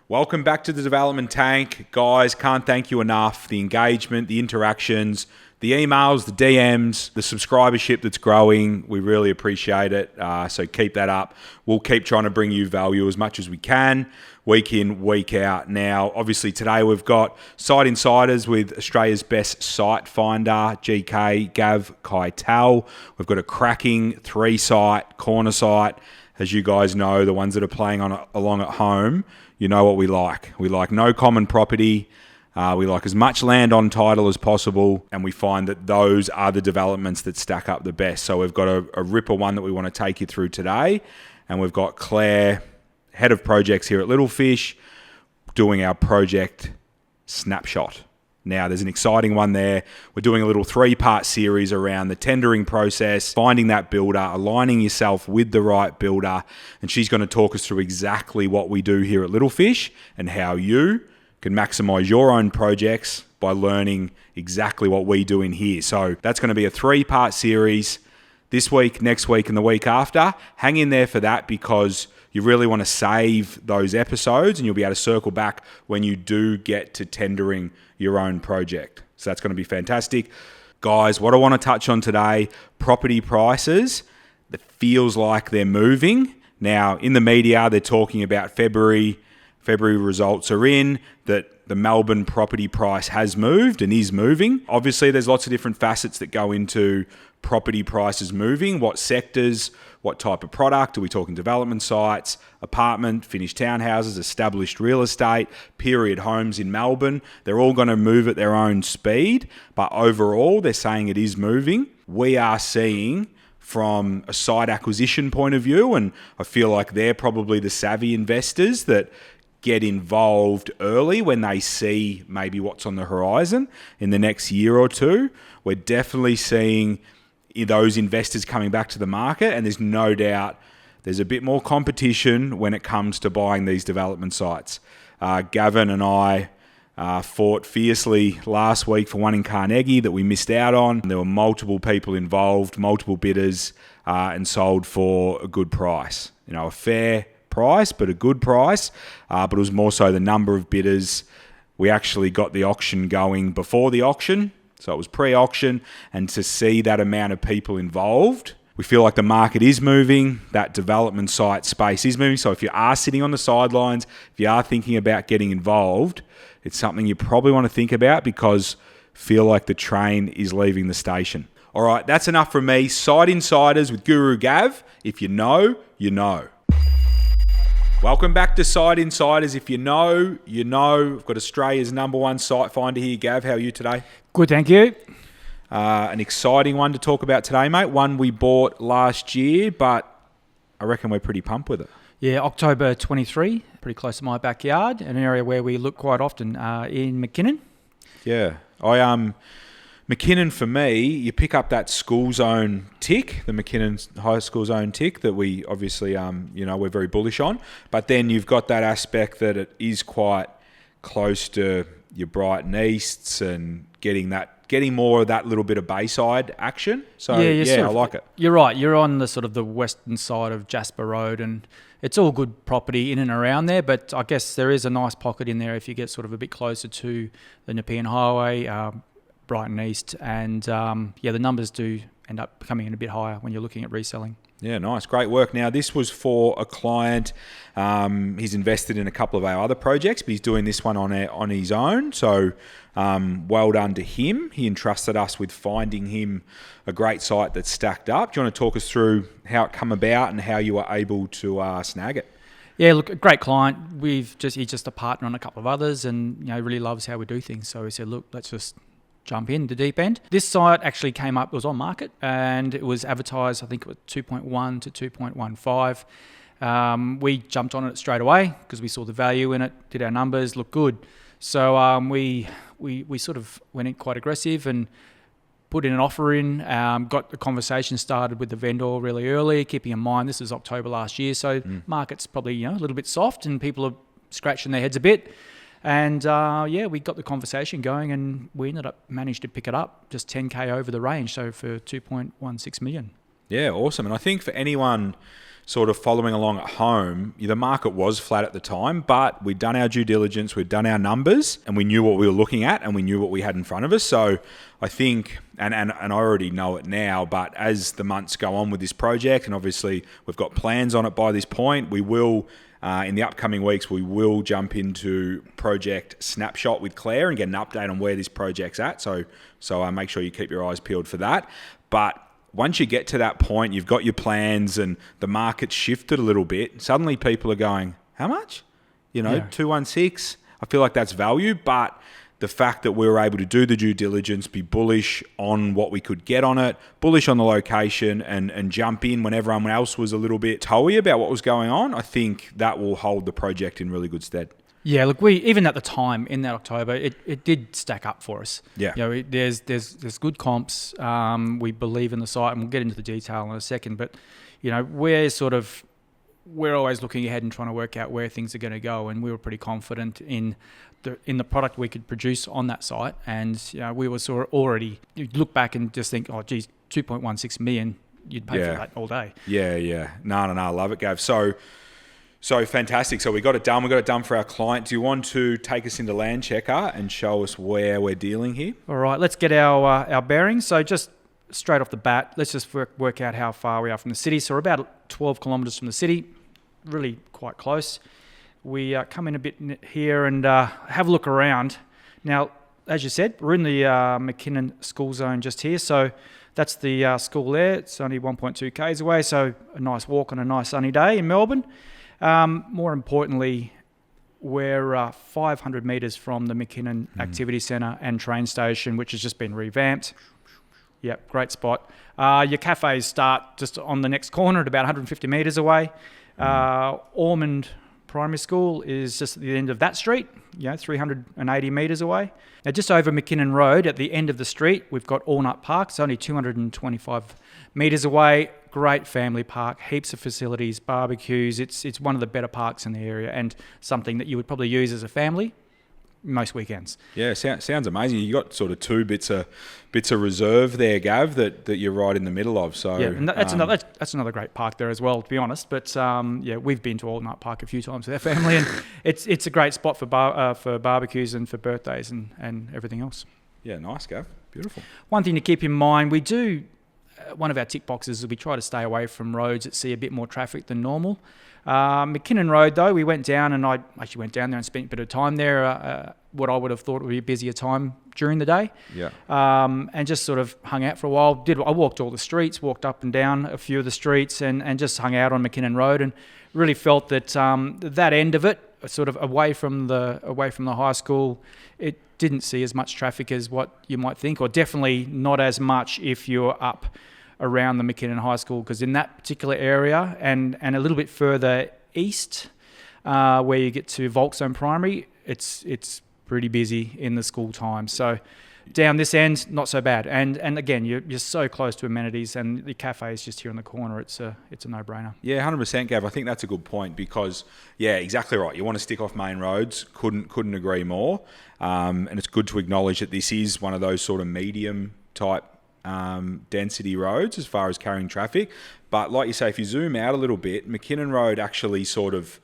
Welcome back to the Development Tank. Guys, can't thank you enough. The engagement, the interactions, the emails, the DMs, the subscribership that's growing. We really appreciate it. So keep that up. We'll keep trying to bring you value as much as we can, week in, week out. Now, obviously today we've got Site Insiders with Australia's best site finder, GK, Gav Keitel. We've got a cracking 3-site, corner site. As you guys know, the ones that are playing along at home, you know what we like. We like no common property. We like as much land on title as possible, and we find that those are the developments that stack up the best. So we've got a ripper one that we want to take you through today, and we've got Claire, head of projects here at Little Fish, doing our project Snapshot. Now, there's an exciting one there. We're doing a little 3-part series around the tendering process, finding that builder, aligning yourself with the right builder, and she's going to talk us through exactly what we do here at Little Fish and how you can maximize your own projects by learning exactly what we do in here. So that's going to be a 3-part series this week, next week, and the week after. Hang in there for that because you really want to save those episodes and you'll be able to circle back when you do get to tendering your own project. So that's going to be fantastic. Guys, what I want to touch on today, property prices that feels like they're moving. Now, in the media, they're talking about February results are in, that the Melbourne property price has moved and is moving. Obviously, there's lots of different facets that go into property prices moving. What sectors, what type of product? Are we talking development sites, apartment, finished townhouses, established real estate, period homes in Melbourne? They're all going to move at their own speed, but overall, they're saying it is moving. We are seeing from a site acquisition point of view, and I feel like they're probably the savvy investors that get involved early when they see maybe what's on the horizon in the next year or two. We're definitely seeing those investors coming back to the market, and there's no doubt there's a bit more competition when it comes to buying these development sites. Gavin and I fought fiercely last week for one in Carnegie that we missed out on. There were multiple people involved, multiple bidders, and sold for a good price. You know, a fair price, but a good price. But it was more so the number of bidders. We actually got the auction going before the auction, so it was pre-auction, and to see that amount of people involved, we feel like the market is moving, that development site space is moving. So if you are sitting on the sidelines, if you are thinking about getting involved, it's something you probably want to think about because feel like the train is leaving the station. All right, that's enough from me. Site Insiders with Guru Gav. If you know, you know. Welcome back to Site Insiders. If you know, you know. We've got Australia's #1 site finder here. Gav, how are you today? Good, thank you. An exciting one to talk about today, mate. One we bought last year, but I reckon we're pretty pumped with it. Yeah, October 23, pretty close to my backyard, an area where we look quite often in Mckinnon. Yeah. Mckinnon, for me, you pick up that school zone tick, the Mckinnon High School zone tick that we obviously, we're very bullish on. But then you've got that aspect that it is quite close to your Brighton Easts and getting more of that little bit of Bayside action. So, I like it. You're right. You're on the sort of the western side of Jasper Road, and it's all good property in and around there. But I guess there is a nice pocket in there if you get sort of a bit closer to the Nepean Highway, Brighton East, and the numbers do end up coming in a bit higher when you're looking at reselling. Yeah, nice. Great work. Now, this was for a client. He's invested in a couple of our other projects, but he's doing this one on his own. So well done to him. He entrusted us with finding him a great site that's stacked up. Do you want to talk us through how it come about and how you were able to snag it? Yeah, look, a great client. He's just a partner on a couple of others, and really loves how we do things. So we said, look, let's just jump in the deep end. This site actually came up, it was on market, and it was advertised, I think it was 2.1 to 2.15. We jumped on it straight away because we saw the value in it, did our numbers, looked good. So we sort of went in quite aggressive and put in an offer in, got the conversation started with the vendor really early, keeping in mind this is October last year, so market's probably a little bit soft and people are scratching their heads a bit. And we got the conversation going, and we managed to pick it up just 10K over the range, so for 2.16 million. Yeah, awesome. And I think for anyone sort of following along at home, the market was flat at the time, but we'd done our due diligence, we'd done our numbers, and we knew what we were looking at, and we knew what we had in front of us. So I think, and I already know it now, but as the months go on with this project, and obviously we've got plans on it by this point, we will, in the upcoming weeks, we will jump into Project Snapshot with Claire and get an update on where this project's at. So make sure you keep your eyes peeled for that. But once you get to that point, you've got your plans and the market's shifted a little bit. Suddenly people are going, how much? 216. I feel like that's value, but the fact that we were able to do the due diligence, be bullish on what we could get on it, bullish on the location, and jump in when everyone else was a little bit toey about what was going on, I think that will hold the project in really good stead. Yeah, look, we even at the time in that October, it did stack up for us. Yeah, there's good comps. We believe in the site, and we'll get into the detail in a second. But we're always looking ahead and trying to work out where things are going to go, and we were pretty confident in the product we could produce on that site. And we were sort of already, you look back and just think, oh geez, 2.16 million, you'd pay for that all day. Yeah. No, I love it, Gav. So fantastic. So we got it done. We got it done for our client. Do you want to take us into Land Checker and show us where we're dealing here? All right, let's get our bearings. So just straight off the bat, let's just work out how far we are from the city. So we're about 12 kilometres from the city, really quite close. We come in a bit here and have a look around. Now, as you said, we're in the Mckinnon school zone just here. So that's the school there. It's only 1.2 k's away. So a nice walk on a nice sunny day in Melbourne. More importantly, we're 500 metres from the Mckinnon Activity Centre and train station, which has just been revamped. Yep, great spot. Your cafes start just on the next corner at about 150 metres away. Ormond Primary School is just at the end of that street, 380 metres away. Now, just over Mckinnon Road, at the end of the street, we've got Allnut Park. It's only 225 metres away. Great family park, heaps of facilities, barbecues. It's one of the better parks in the area, and something that you would probably use as a family most weekends. Yeah, sounds amazing. You got sort of two bits of reserve there, Gav, that you're right in the middle of. So yeah, and that's another great park there as well, to be honest. But we've been to Allnut Park a few times with our family, and it's a great spot for barbecues and for birthdays and everything else. Yeah, nice, Gav. Beautiful. One thing to keep in mind, we do. One of our tick boxes is we try to stay away from roads that see a bit more traffic than normal. Mckinnon Road, though, we went down, and I actually went down there and spent a bit of time there, what I would have thought would be a busier time during the day. Yeah. And just sort of hung out for a while. I walked all the streets, walked up and down a few of the streets, and just hung out on Mckinnon Road, and really felt that that end of it, sort of away from the high school, it didn't see as much traffic as what you might think, or definitely not as much if you're up around the Mckinnon High School, because in that particular area and a little bit further east, where you get to Volkszone Primary, it's pretty busy in the school time. So down this end, not so bad. And again, you're so close to amenities, and the cafe is just here in the corner. It's a no-brainer. Yeah, 100%, Gav. I think that's a good point because, yeah, exactly right. You want to stick off main roads. Couldn't agree more. And it's good to acknowledge that this is one of those sort of medium type density roads as far as carrying traffic. But like you say, if you zoom out a little bit, Mckinnon Road actually sort of,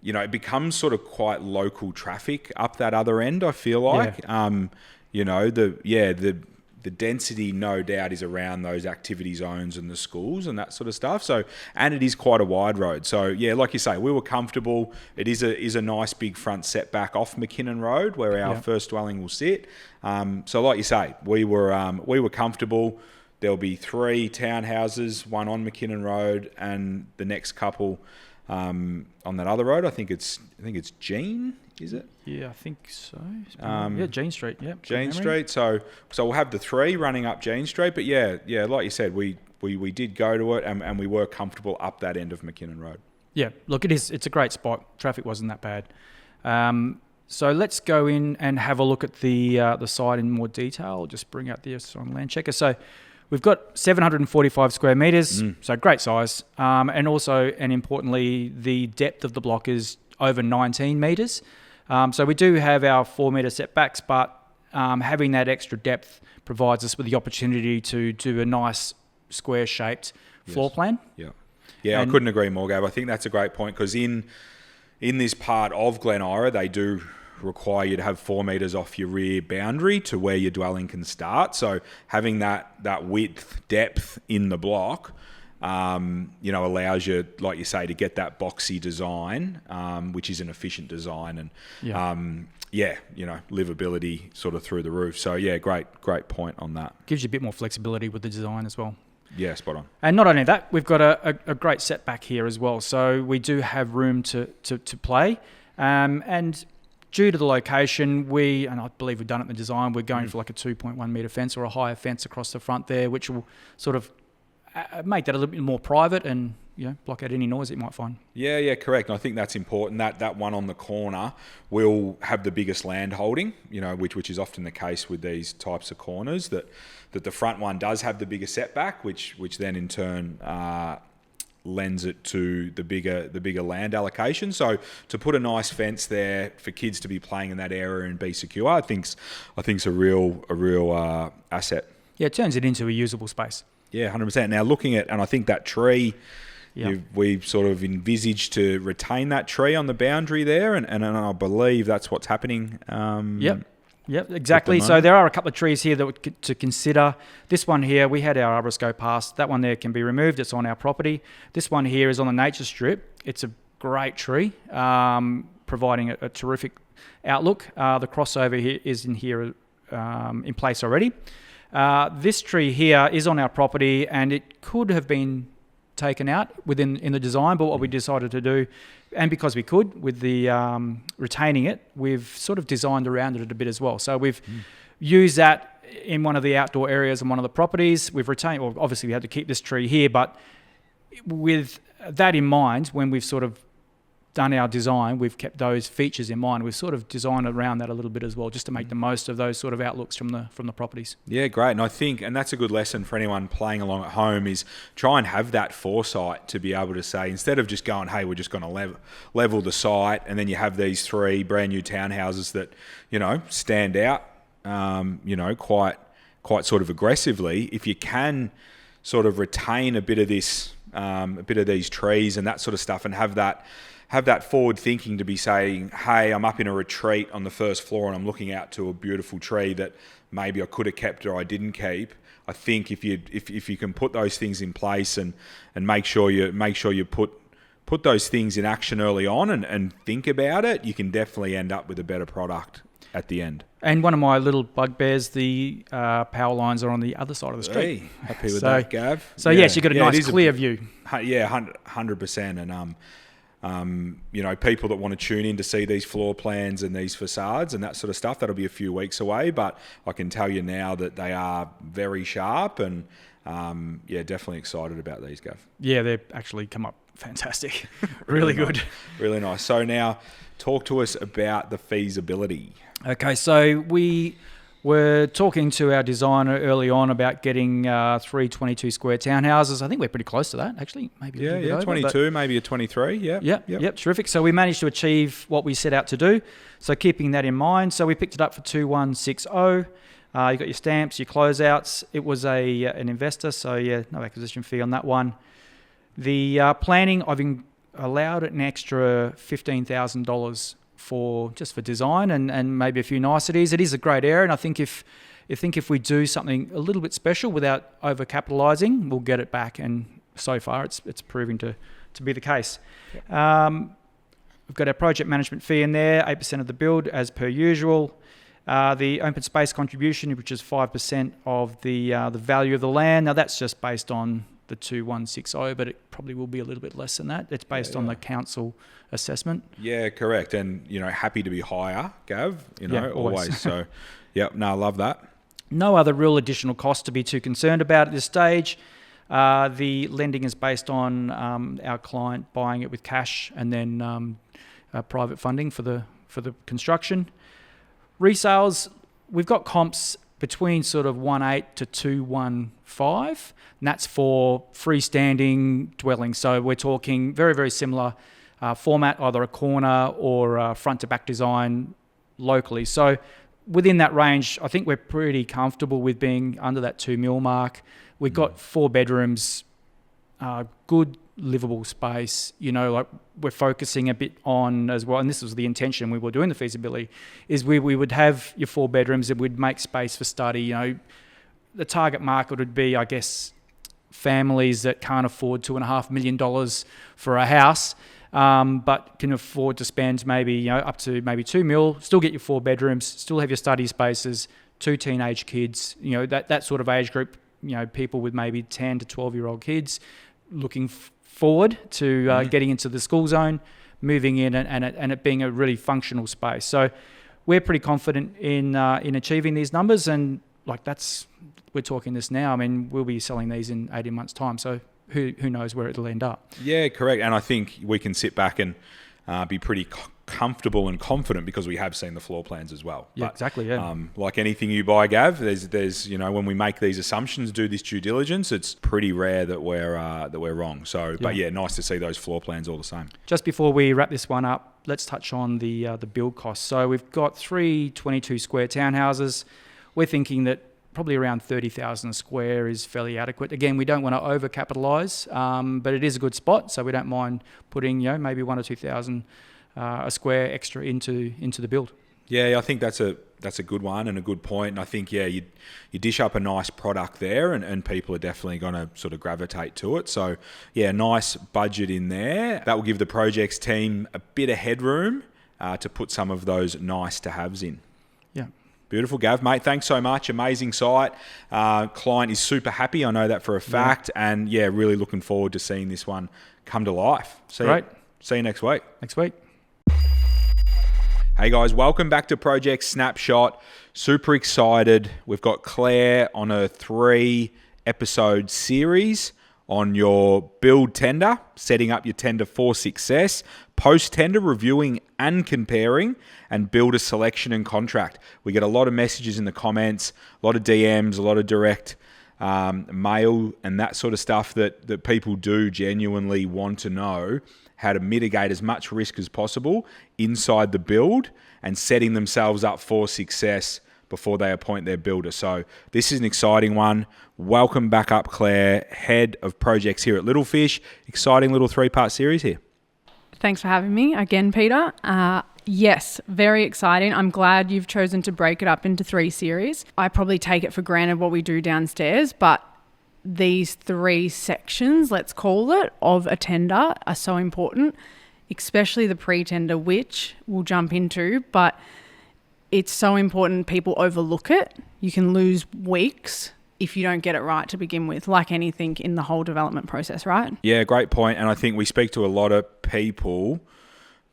it becomes sort of quite local traffic up that other end, I feel like. Yeah. The density, no doubt, is around those activity zones and the schools and that sort of stuff. So, and it is quite a wide road. So, yeah, like you say, we were comfortable. It is a nice big front setback off Mckinnon Road where our first dwelling will sit. So, like you say, we were comfortable. There'll be 3 townhouses, one on Mckinnon Road, and the next couple on that other road. I think it's Jean. Is it? Yeah, I think so. Jean Street. Yeah, Jean Street. So we'll have the 3 running up Jean Street. But yeah, like you said, we did go to it, and we were comfortable up that end of Mckinnon Road. Yeah, look, it's a great spot. Traffic wasn't that bad. So let's go in and have a look at the site in more detail. I'll just bring out the on Land Checker. So we've got 745 square metres, so great size. And also, and importantly, the depth of the block is over 19 metres. So we do have our 4 metre setbacks, but having that extra depth provides us with the opportunity to do a nice square-shaped floor plan. Yeah. Yeah, I couldn't agree more, Gav. I think that's a great point because in this part of Glen Ira, they do require you to have 4 metres off your rear boundary to where your dwelling can start. So having that width, depth in the block, allows you, like you say, to get that boxy design, which is an efficient design, and livability sort of through the roof. So yeah, great point on that. Gives you a bit more flexibility with the design as well. Yeah, spot on. And not only that, we've got a great setback here as well. So we do have room to play. And due to the location, and I believe we've done it in the design, we're going for like a 2.1 metre fence or a higher fence across the front there, which will sort of make that a little bit more private and block out any noise it might find. Yeah, correct. And I think that's important. That one on the corner will have the biggest land holding, which is often the case with these types of corners, that the front one does have the bigger setback, which then in turn lends it to the bigger land allocation. So to put a nice fence there for kids to be playing in that area and be secure, I think's a real asset. Yeah, it turns it into a usable space. Yeah, 100%. Now looking at, and I think that tree, we've sort of envisaged to retain that tree on the boundary there, and I believe that's what's happening. Yep, exactly. So there are a couple of trees here to consider. This one here, we had our arborist go past. That one there can be removed. It's on our property. This one here is on the nature strip. It's a great tree, providing a terrific outlook. The crossover here is in place already. This tree here is on our property, and it could have been taken out in the design, but what we decided to do, and because we could with the retaining it, we've sort of designed around it a bit as well. So we've used that in one of the outdoor areas on one of the properties. We've retained, well, obviously we had to keep this tree here, but with that in mind, when we've sort of done our design, we've kept those features in mind. We've sort of designed around that a little bit as well, just to make the most of those sort of outlooks from the properties. Yeah, great. And I think, and that's a good lesson for anyone playing along at home, is try and have that foresight to be able to say, instead of just going, hey, we're just going to level the site, and then you have these 3 brand new townhouses that, stand out, quite sort of aggressively. If you can sort of retain a bit of this, a bit of these trees and that sort of stuff, and have that forward thinking to be saying, hey, I'm up in a retreat on the first floor and I'm looking out to a beautiful tree that maybe I could have kept or I didn't keep. I think if you can put those things in place and make sure you put those things in action early on and think about it, you can definitely end up with a better product at the end. And one of my little bugbears, the power lines are on the other side of the street. Hey, happy with that, Gav. So yes, you've got a nice clear view. Yeah, 100%. And people that want to tune in to see these floor plans and these facades and that sort of stuff, that'll be a few weeks away, but I can tell you now that they are very sharp, and definitely excited about these, Gav. Yeah, they've actually come up fantastic. Really good. Really nice. So now talk to us about the feasibility. Okay, so we were talking to our designer early on about getting 3 22 square townhouses. I think we're pretty close to that, actually. Maybe a little bit over, 22, maybe a 23. Yep, terrific. So we managed to achieve what we set out to do. So keeping that in mind, so we picked it up for 2160. You got your stamps, your closeouts. It was an investor, so no acquisition fee on that one. The planning, I've allowed an extra $15,000 for design and maybe a few niceties. It is a great area, and I think if we do something a little bit special without over-capitalising, we'll get it back, and so far it's proving to be the case. We've got our project management fee in there, 8% of the build as per usual. The open space contribution, which is 5% of the value of the land. Now that's just based on the 2160, but it probably will be a little bit less than that. It's based on the council assessment. Yeah, correct. And, happy to be higher, Gav, always. So, I love that. No other real additional costs to be too concerned about at this stage. The lending is based on our client buying it with cash and then private funding for the construction. Resales, we've got comps between sort of 1.8 to 2.15, and that's for freestanding dwellings. So we're talking very, very similar format, either a corner or a front to back design locally. So within that range, I think we're pretty comfortable with being under that 2 mil mark. We've got 4 bedrooms, good livable space. Like we're focusing a bit on as well, and this was the intention we were doing the feasibility, is we would have your 4 bedrooms that would make space for study. The target market would be, I guess, families that can't afford $2.5 million for a house, but can afford to spend maybe up to maybe $2 million, still get your 4 bedrooms, still have your study spaces, 2 teenage kids, that sort of age group, people with maybe 10 to 12-year-old kids looking forward to getting into the school zone, moving in and it being a really functional space. So we're pretty confident in achieving these numbers, and we're talking this now. I mean, we'll be selling these in 18 months' time, so who knows where it'll end up. Yeah, correct. And I think we can sit back and be pretty comfortable and confident because we have seen the floor plans as well. Yeah, exactly. Yeah. Like anything you buy, Gav, there's when we make these assumptions, do this due diligence, it's pretty rare that we're wrong. So, but yeah, nice to see those floor plans all the same. Just before we wrap this one up, let's touch on the build costs. So we've got 3 22 square townhouses. We're thinking that probably around 30,000 a square is fairly adequate. Again, we don't want to over-capitalise, but it is a good spot, so we don't mind putting maybe 1,000 or 2,000 a square extra into the build. Yeah, I think that's a good one and a good point. And I think, you dish up a nice product there and people are definitely going to sort of gravitate to it. So, nice budget in there. That will give the projects team a bit of headroom to put some of those nice to haves in. Yeah. Beautiful, Gav, mate. Thanks so much. Amazing site. Client is super happy. I know that for a fact. Yeah. And really looking forward to seeing this one come to life. Great. See you next week. Next week. Hey guys, welcome back to Project Snapshot. Super excited. We've got Claire on a 3-episode series on your build tender, setting up your tender for success, post-tender reviewing and comparing, and builder selection and contract. We get a lot of messages in the comments, a lot of DMs, a lot of direct mail and that sort of stuff that people do genuinely want to know how to mitigate as much risk as possible inside the build and setting themselves up for success before they appoint their builder. So this is an exciting one. Welcome back up, Claire, head of projects here at Little Fish. Exciting little 3-part series here. Thanks for having me again, Peter. Yes, very exciting. I'm glad you've chosen to break it up into 3 series. I probably take it for granted what we do downstairs, but these 3 sections, let's call it, of a tender are so important, especially the pre-tender, which we'll jump into, but it's so important people overlook it. You can lose weeks if you don't get it right to begin with, like anything in the whole development process, right? Yeah, great point. And I think we speak to a lot of people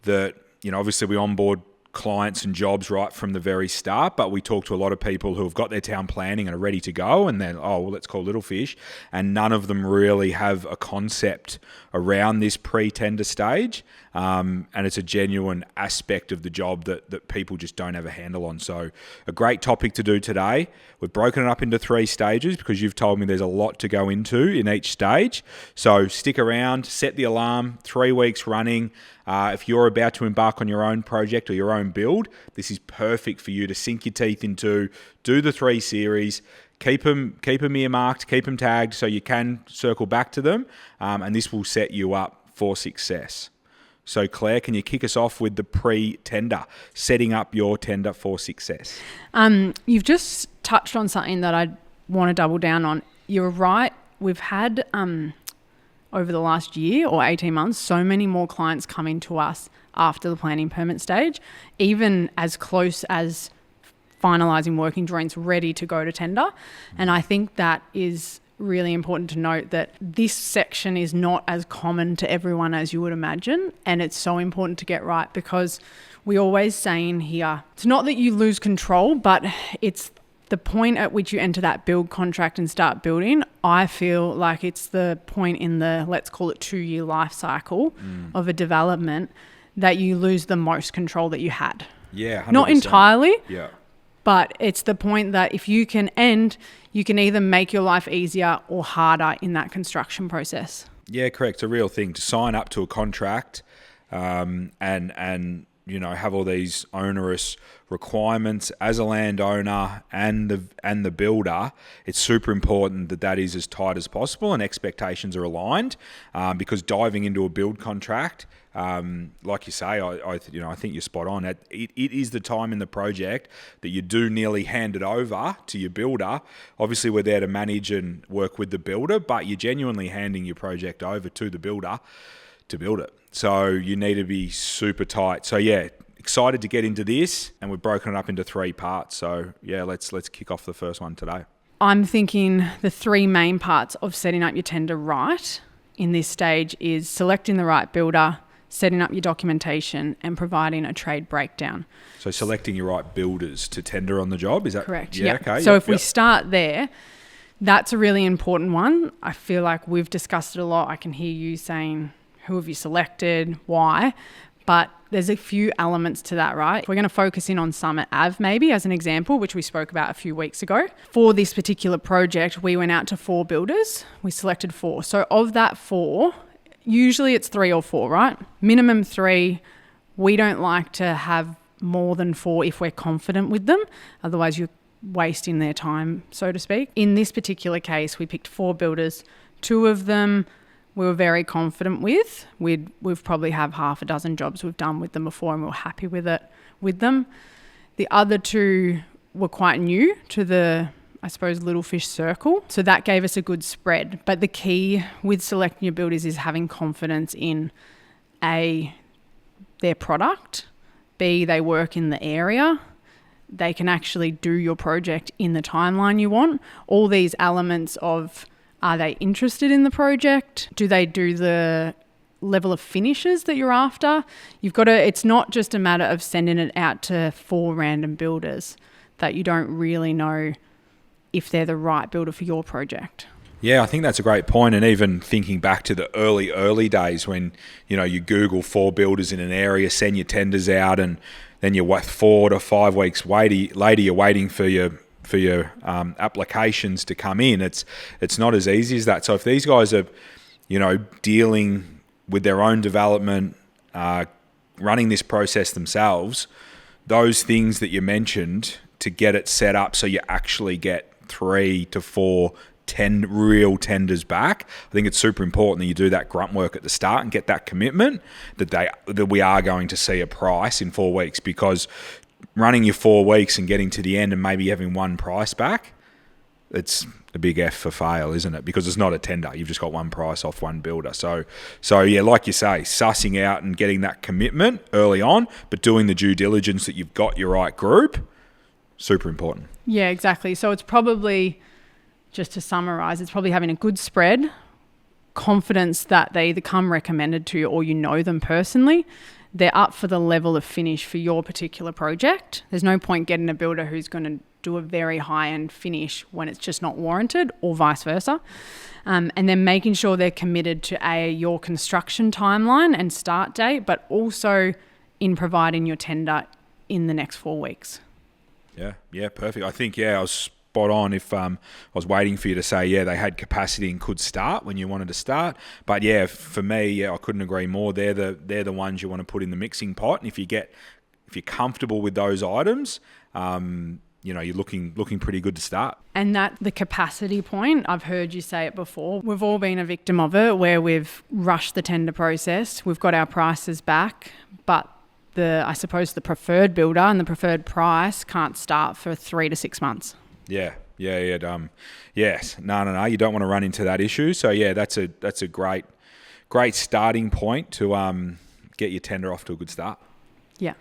that, obviously we onboard clients and jobs right from the very start, but we talk to a lot of people who have got their town planning and are ready to go, and then, let's call Little Fish, and none of them really have a concept around this pre-tender stage, and it's a genuine aspect of the job that people just don't have a handle on. So a great topic to do today. We've broken it up into 3 stages because you've told me there's a lot to go into in each stage. So stick around, set the alarm, 3 weeks running. If you're about to embark on your own project or your own build, this is perfect for you to sink your teeth into, do the 3 series, keep them earmarked, keep them tagged so you can circle back to them, and this will set you up for success. So Claire, can you kick us off with the pre-tender, setting up your tender for success? You've just touched on something that I want to double down on. You're right. We've had over the last year or 18 months, so many more clients coming to us after the planning permit stage, even as close as finalising working drawings ready to go to tender. And I think that is really important to note that this section is not as common to everyone as you would imagine. And it's so important to get right because we always say in here, it's not that you lose control, but it's the point at which you enter that build contract and start building. I feel like it's the point in the, let's call it 2-year life cycle of a development that you lose the most control that you had. Yeah, 100%. Not entirely. Yeah. But it's the point that if you can you can either make your life easier or harder in that construction process. Yeah, correct. It's a real thing to sign up to a contract and have all these onerous requirements as a landowner and the builder. It's super important that is as tight as possible and expectations are aligned, because diving into a build contract, like you say, I think you're spot on. It is the time in the project that you do nearly hand it over to your builder. Obviously, we're there to manage and work with the builder, but you're genuinely handing your project over to the builder to build it. So you need to be super tight. So yeah, excited to get into this, and we've broken it up into 3 parts. So yeah, let's kick off the first one today. I'm thinking the 3 main parts of setting up your tender right in this stage is selecting the right builder, setting up your documentation, and providing a trade breakdown. So selecting your right builders to tender on the job, is that correct? Yeah. Okay. So if we start there, that's a really important one. I feel like we've discussed it a lot. I can hear you saying, who have you selected? Why? But there's a few elements to that, right? We're going to focus in on Summit Ave maybe as an example, which we spoke about a few weeks ago. For this particular project, we went out to 4 builders. We selected 4. So of that 4, usually it's 3 or 4, right? Minimum 3. We don't like to have more than 4 if we're confident with them. Otherwise, you're wasting their time, so to speak. In this particular case, we picked 4 builders. 2 of them we were very confident with. We've probably have half a dozen jobs we've done with them before, and we're happy with them. The other 2 were quite new to the, I suppose, Little Fish circle. So that gave us a good spread. But the key with selecting your builders is having confidence in A, their product, B, they work in the area, they can actually do your project in the timeline you want. All these elements of, are they interested in the project? Do they do the level of finishes that you're after? It's not just a matter of sending it out to 4 random builders that you don't really know if they're the right builder for your project. Yeah, I think that's a great point. And even thinking back to the early days when, you Google 4 builders in an area, send your tenders out, and then you're 4 to 5 weeks later, you're waiting for your applications to come in. It's not as easy as that. So if these guys are, dealing with their own development, running this process themselves, those things that you mentioned to get it set up so you actually get 3 to 4 real tenders back. I think it's super important that you do that grunt work at the start and get that commitment that we are going to see a price in 4 weeks, because running your 4 weeks and getting to the end and maybe having 1 price back, it's a big F for fail, isn't it? Because it's not a tender. You've just got 1 price off 1 builder. So yeah, like you say, sussing out and getting that commitment early on, but doing the due diligence that you've got your right group, super important. Yeah, exactly. So it's probably, just to summarize, it's probably having a good spread, confidence that they either come recommended to you or you know them personally. They're up for the level of finish for your particular project. There's no point getting a builder who's going to do a very high-end finish when it's just not warranted, or vice versa. And then making sure they're committed to your construction timeline and start date, but also in providing your tender in the next 4 weeks. Yeah, perfect. I think, I was spot on if I was waiting for you to say, they had capacity and could start when you wanted to start. But yeah, for me, I couldn't agree more. They're the ones you want to put in the mixing pot. And if you're comfortable with those items, you're looking pretty good to start. And that the capacity point, I've heard you say it before. We've all been a victim of it, where we've rushed the tender process. We've got our prices back, but I suppose the preferred builder and the preferred price can't start for 3 to 6 months. Yeah. Yes. No. You don't want to run into that issue. So yeah, that's a great starting point to get your tender off to a good start. Yeah.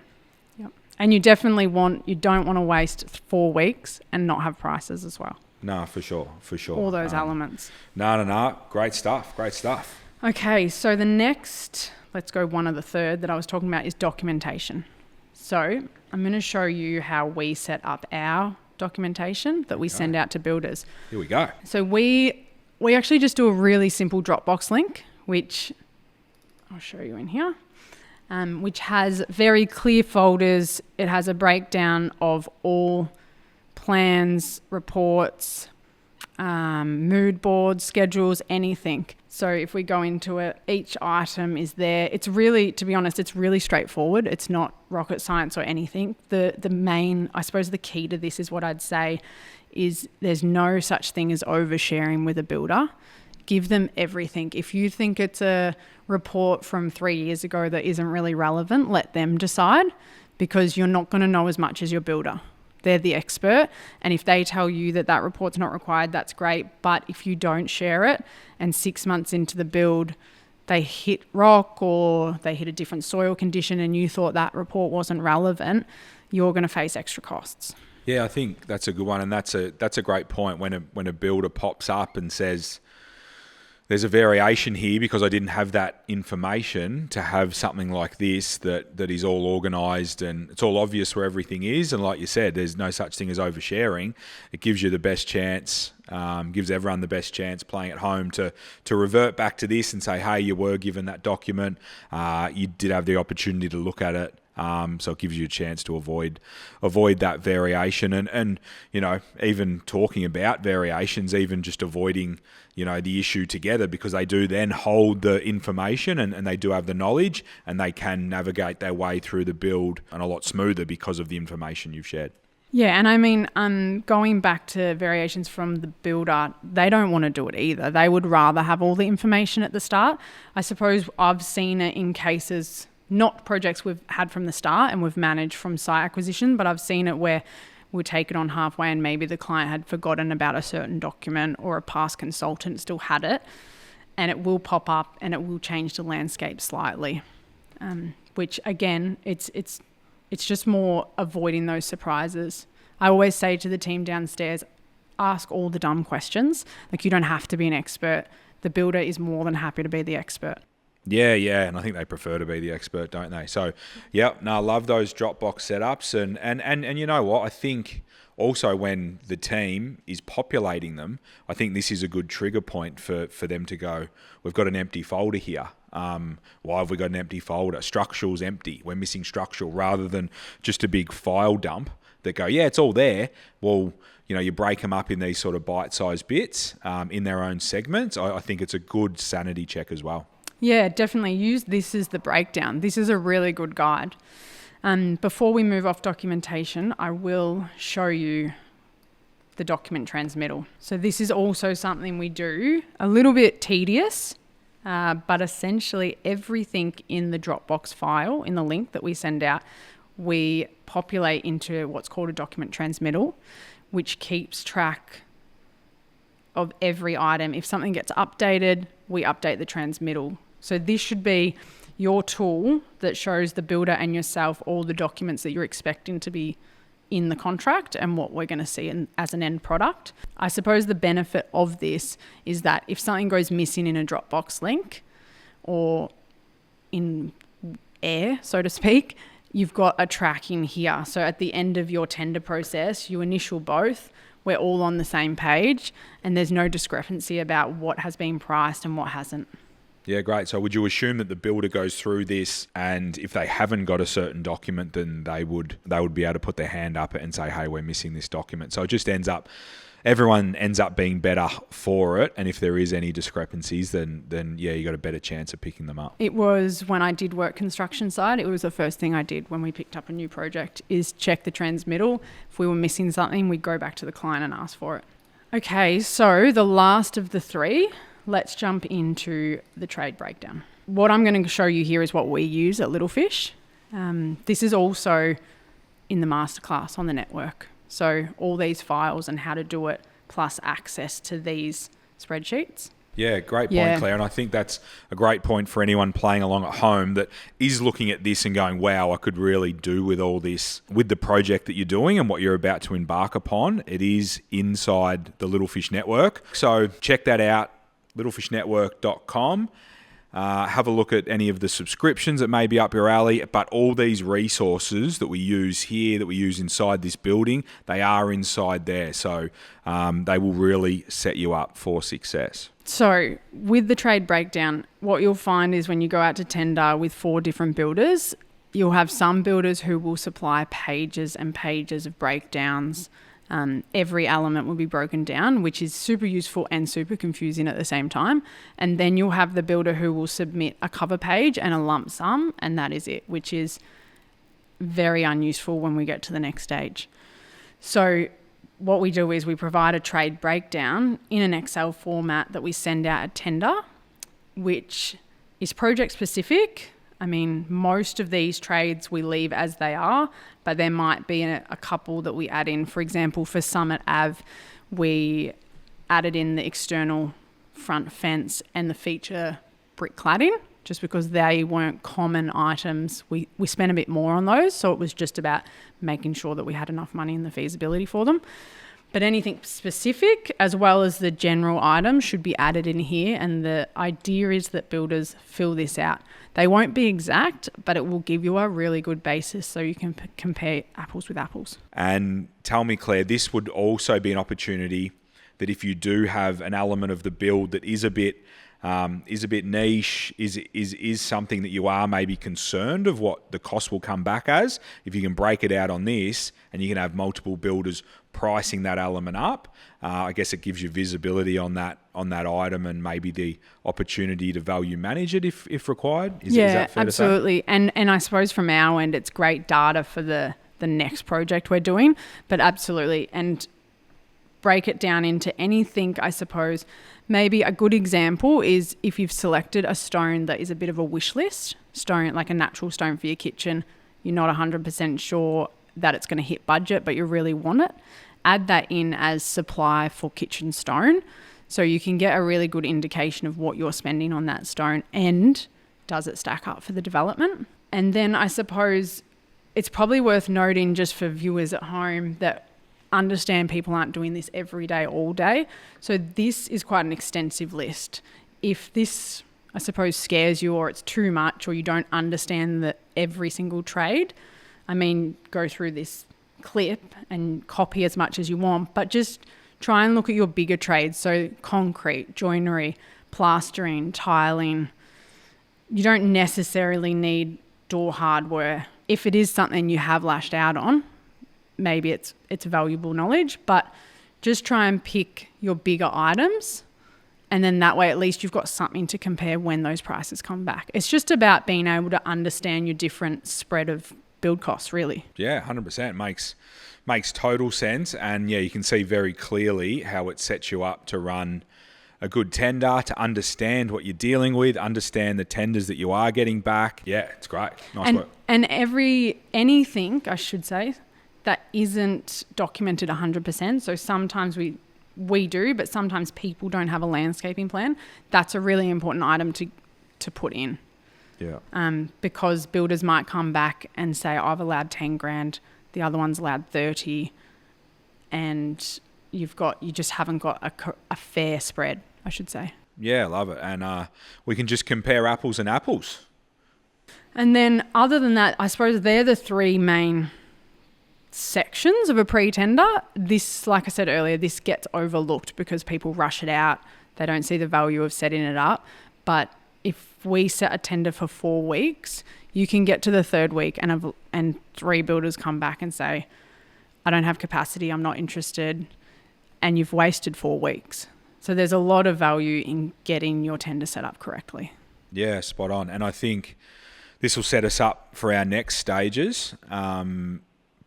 Yep. And you don't want to waste 4 weeks and not have prices as well. No, for sure. All those elements. No. Great stuff. Okay, so the next, let's go one of the third that I was talking about, is documentation. So I'm going to show you how we set up our documentation that we send out to builders. Here we go. So we actually just do a really simple Dropbox link, which I'll show you in here, which has very clear folders. It has a breakdown of all plans, reports, mood boards, schedules, anything. So if we go into it, each item is there. It's really, to be honest, it's really straightforward. It's not rocket science or anything. The main, I suppose the key to this is what I'd say is there's no such thing as oversharing with a builder. Give them everything. If you think it's a report from 3 years ago that isn't really relevant, let them decide, because you're not going to know as much as your builder. They're the expert, and if they tell you that that report's not required, that's great. But if you don't share it and 6 months into the build they hit rock or they hit a different soil condition and you thought that report wasn't relevant, you're going to face extra costs. Yeah, I think that's a good one, and that's a great point. When a builder pops up and says, there's a variation here because I didn't have that information, to have something like this that is all organised and it's all obvious where everything is. And like you said, there's no such thing as oversharing. It gives you the best chance, gives everyone the best chance playing at home to revert back to this and say, hey, you were given that document. You did have the opportunity to look at it. So it gives you a chance to avoid that variation. And you know, even talking about variations, even just avoiding, you know, the issue together, because they do then hold the information and they do have the knowledge and they can navigate their way through the build and a lot smoother because of the information you've shared. Yeah, and I mean, going back to variations from the builder, they don't want to do it either. They would rather have all the information at the start. I suppose I've seen it in cases, not projects we've had from the start and we've managed from site acquisition, but I've seen it where we take it on halfway and maybe the client had forgotten about a certain document or a past consultant still had it, and it will pop up and it will change the landscape slightly, which again, it's just more avoiding those surprises. I always say to the team downstairs, ask all the dumb questions. Like, you don't have to be an expert. The builder is more than happy to be the expert. Yeah, and I think they prefer to be the expert, don't they? So, I love those Dropbox setups, and you know what? I think also when the team is populating them, I think this is a good trigger point for them to go, we've got an empty folder here. Why have we got an empty folder? Structural's empty. We're missing structural, rather than just a big file dump that go, yeah, it's all there. Well, you know, you break them up in these sort of bite-sized bits in their own segments. I think it's a good sanity check as well. Yeah, definitely use this as the breakdown. This is a really good guide. Before we move off documentation, I will show you the document transmittal. So this is also something we do, a little bit tedious, but essentially everything in the Dropbox file, in the link that we send out, we populate into what's called a document transmittal, which keeps track of every item. If something gets updated, we update the transmittal. So this should be your tool that shows the builder and yourself all the documents that you're expecting to be in the contract and what we're going to see as an end product. I suppose the benefit of this is that if something goes missing in a Dropbox link or in air, so to speak, you've got a tracking here. So at the end of your tender process, you initial both, we're all on the same page and there's no discrepancy about what has been priced and what hasn't. Yeah, great. So would you assume that the builder goes through this, and if they haven't got a certain document, then they would be able to put their hand up and say, hey, we're missing this document. So it just everyone ends up being better for it. And if there is any discrepancies, then you got a better chance of picking them up. It was when I did work construction side, it was the first thing I did when we picked up a new project is check the transmittal. If we were missing something, we'd go back to the client and ask for it. Okay, so the last of the three, let's jump into the trade breakdown. What I'm going to show you here is what we use at Little Fish. This is also in the masterclass on the network. So all these files and how to do it, plus access to these spreadsheets. Yeah, great point, Claire. And I think that's a great point for anyone playing along at home that is looking at this and going, wow, I could really do with all this, with the project that you're doing and what you're about to embark upon. It is inside the Little Fish Network. So check that out, littlefishnetwork.com. Have a look at any of the subscriptions that may be up your alley, but all these resources that we use here, that we use inside this building, they are inside there. So they will really set you up for success. So with the trade breakdown, what you'll find is when you go out to tender with 4 different builders, you'll have some builders who will supply pages and pages of breakdowns Every element will be broken down, which is super useful and super confusing at the same time. And then you'll have the builder who will submit a cover page and a lump sum, and that is it, which is very unuseful when we get to the next stage. So what we do is we provide a trade breakdown in an Excel format that we send out at tender, which is project specific. I mean, most of these trades we leave as they are, but there might be a couple that we add in. For example, for Summit Ave, we added in the external front fence and the feature brick cladding, just because they weren't common items. We spent a bit more on those, so it was just about making sure that we had enough money in the feasibility for them. But anything specific, as well as the general items, should be added in here. And the idea is that builders fill this out. They won't be exact, but it will give you a really good basis so you can compare apples with apples. And tell me, Claire, this would also be an opportunity that if you do have an element of the build that is a bit niche, is something that you are maybe concerned of what the cost will come back as, if you can break it out on this and you can have multiple builders pricing that element up, I guess it gives you visibility on that item and maybe the opportunity to value manage it if required. Is that fair absolutely. To say? And I suppose from our end, it's great data for the next project we're doing, but absolutely. And break it down into anything, I suppose. Maybe a good example is if you've selected a stone that is a bit of a wish list stone, like a natural stone for your kitchen, you're not 100% sure that it's going to hit budget, but you really want it. Add that in as supply for kitchen stone, so you can get a really good indication of what you're spending on that stone and does it stack up for the development. And then I suppose it's probably worth noting, just for viewers at home, that understand people aren't doing this every day, all day. So this is quite an extensive list. If this, I suppose, scares you or it's too much or you don't understand every single trade, I mean, go through this clip and copy as much as you want, but just try and look at your bigger trades. So concrete, joinery, plastering, tiling. You don't necessarily need door hardware. If it is something you have lashed out on, maybe it's valuable knowledge, but just try and pick your bigger items, and then that way at least you've got something to compare when those prices come back. It's just about being able to understand your different spread of build costs, really. Yeah, 100%. Makes total sense. And yeah, you can see very clearly how it sets you up to run a good tender, to understand what you're dealing with, understand the tenders that you are getting back. Yeah, it's great. Nice work. And anything, I should say, that isn't documented 100%. So sometimes we do, but sometimes people don't have a landscaping plan. That's a really important item to put in. Yeah. Because builders might come back and say, I've allowed 10 grand, the other one's allowed 30, and you just haven't got a fair spread, I should say. Yeah, love it. And we can just compare apples and apples. And then other than that, I suppose they're the three main sections of a pre-tender. This, like I said earlier, this gets overlooked because people rush it out. They don't see the value of setting it up. But if we set a tender for 4 weeks, you can get to the third week and 3 builders come back and say, I don't have capacity, I'm not interested, and you've wasted 4 weeks. So there's a lot of value in getting your tender set up correctly. Yeah, spot on. And I think this will set us up for our next stages.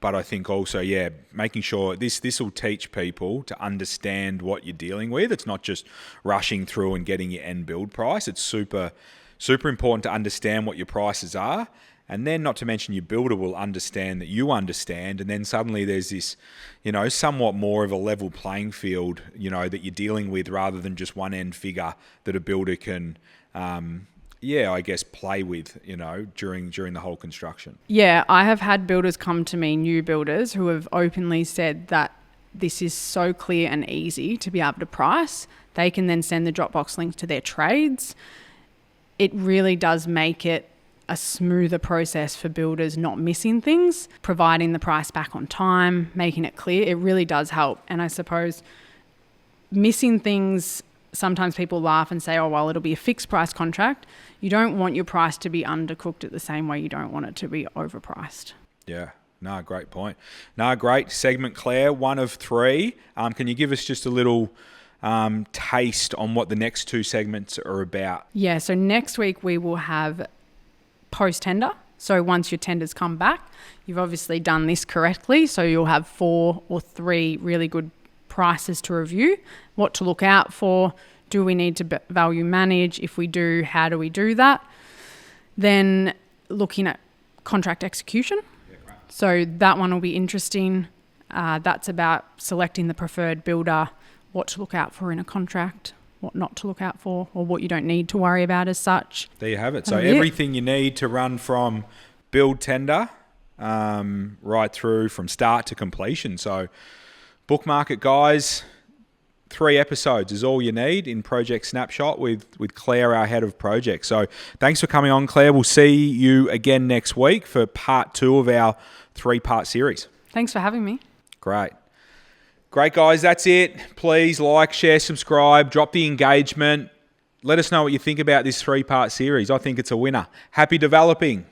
But I think also, yeah, making sure this will teach people to understand what you're dealing with. It's not just rushing through and getting your end build price. It's super, super important to understand what your prices are. And then not to mention your builder will understand that you understand. And then suddenly there's this, somewhat more of a level playing field, that you're dealing with rather than just one end figure that a builder can, I guess, play with, during the whole construction. Yeah, I have had builders come to me, new builders, who have openly said that this is so clear and easy to be able to price. They can then send the Dropbox links to their trades. It really does make it a smoother process for builders not missing things, providing the price back on time, making it clear. It really does help. And I suppose missing things, sometimes people laugh and say, oh, well, it'll be a fixed price contract. You don't want your price to be undercooked at the same way you don't want it to be overpriced. Yeah, No, great point. No, great segment, Claire. 1 of 3. Can you give us just a little taste on what the next 2 segments are about? Yeah, so next week we will have post-tender. So once your tenders come back, you've obviously done this correctly. So you'll have 4 or 3 really good prices to review, what to look out for. Do we need to value manage? If we do, how do we do that? Then looking at contract execution. So that one will be interesting. That's about selecting the preferred builder, what to look out for in a contract, what not to look out for, or what you don't need to worry about as such. There you have it. So everything you need to run from build tender right through from start to completion. So bookmark it, guys. 3 episodes is all you need in Project Snapshot with Claire, our head of project. So thanks for coming on, Claire. We'll see you again next week for part 2 of our 3-part series. Thanks for having me. Great, guys. That's it. Please like, share, subscribe, drop the engagement. Let us know what you think about this 3-part series. I think it's a winner. Happy developing.